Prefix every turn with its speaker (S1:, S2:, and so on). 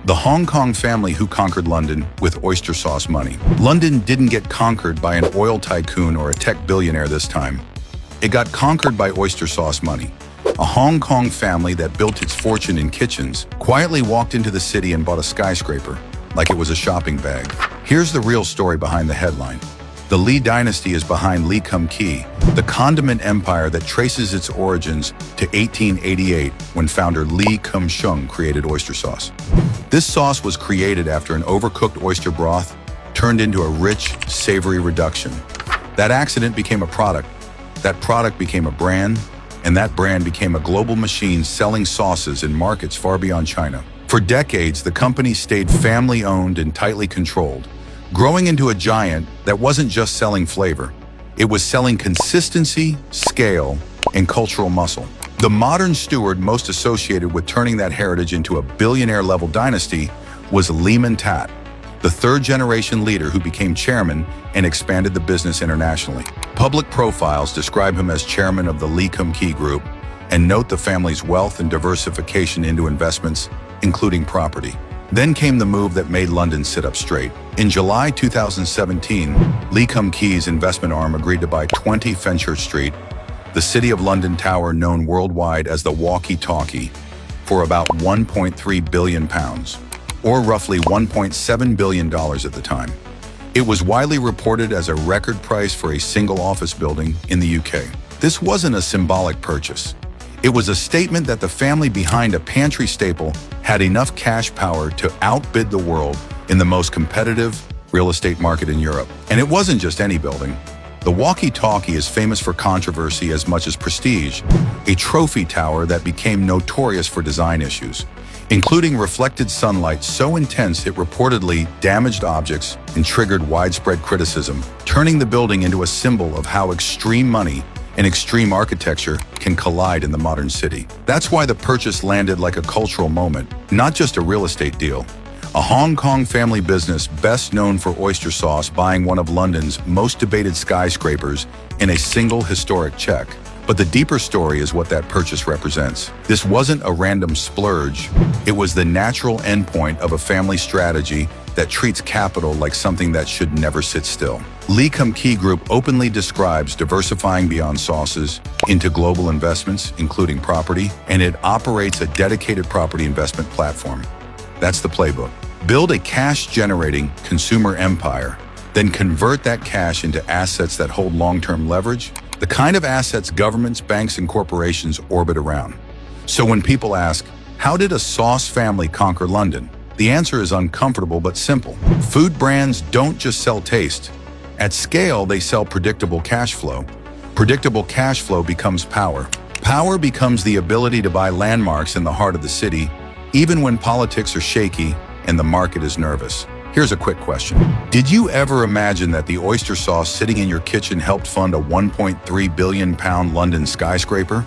S1: The Hong Kong family who conquered London with oyster sauce money. London didn't get conquered by an oil tycoon or a tech billionaire this time. It got conquered by oyster sauce money. A Hong Kong family that built its fortune in kitchens quietly walked into the city and bought a skyscraper like it was a shopping bag. Here's the real story behind the headline. The Lee dynasty is behind Lee Kum Kee, the condiment empire that traces its origins to 1888 when founder Lee Kum Shung created oyster sauce. This sauce was created after an overcooked oyster broth turned into a rich, savory reduction. That accident became a product, that product became a brand, and that brand became a global machine selling sauces in markets far beyond China. For decades, the company stayed family-owned and tightly controlled, growing into a giant that wasn't just selling flavor. It was selling consistency, scale, and cultural muscle. The modern steward most associated with turning that heritage into a billionaire-level dynasty was Lehman Tat, the third-generation leader who became chairman and expanded the business internationally. Public profiles describe him as chairman of the Lee Kum Kee Group and note the family's wealth and diversification into investments, including property. Then came the move that made London sit up straight. In July 2017, Lee Kum Kee's investment arm agreed to buy 20 Fenchurch Street, the City of London tower known worldwide as the walkie-talkie, for about £1.3 billion, or roughly $1.7 billion at the time. It was widely reported as a record price for a single office building in the UK. This wasn't a symbolic purchase. It was a statement that the family behind a pantry staple had enough cash power to outbid the world in the most competitive real estate market in Europe. And it wasn't just any building. The walkie-talkie is famous for controversy as much as prestige, a trophy tower that became notorious for design issues, including reflected sunlight so intense it reportedly damaged objects and triggered widespread criticism, turning the building into a symbol of how extreme money and extreme architecture can collide in the modern city. That's why the purchase landed like a cultural moment, not just a real estate deal. A Hong Kong family business best known for oyster sauce buying one of London's most debated skyscrapers in a single historic check. But the deeper story is what that purchase represents. This wasn't a random splurge. It was the natural endpoint of a family strategy that treats capital like something that should never sit still. Lee Kum Kee Group openly describes diversifying beyond sauces into global investments, including property, and it operates a dedicated property investment platform. That's the playbook. Build a cash-generating consumer empire, then convert that cash into assets that hold long-term leverage, the kind of assets governments, banks, and corporations orbit around. So when people ask, how did a sauce family conquer London? The answer is uncomfortable but simple. Food brands don't just sell taste. At scale, they sell predictable cash flow. Predictable cash flow becomes power. Power becomes the ability to buy landmarks in the heart of the city, even when politics are shaky and the market is nervous. Here's a quick question. Did you ever imagine that the oyster sauce sitting in your kitchen helped fund a £1.3 billion London skyscraper?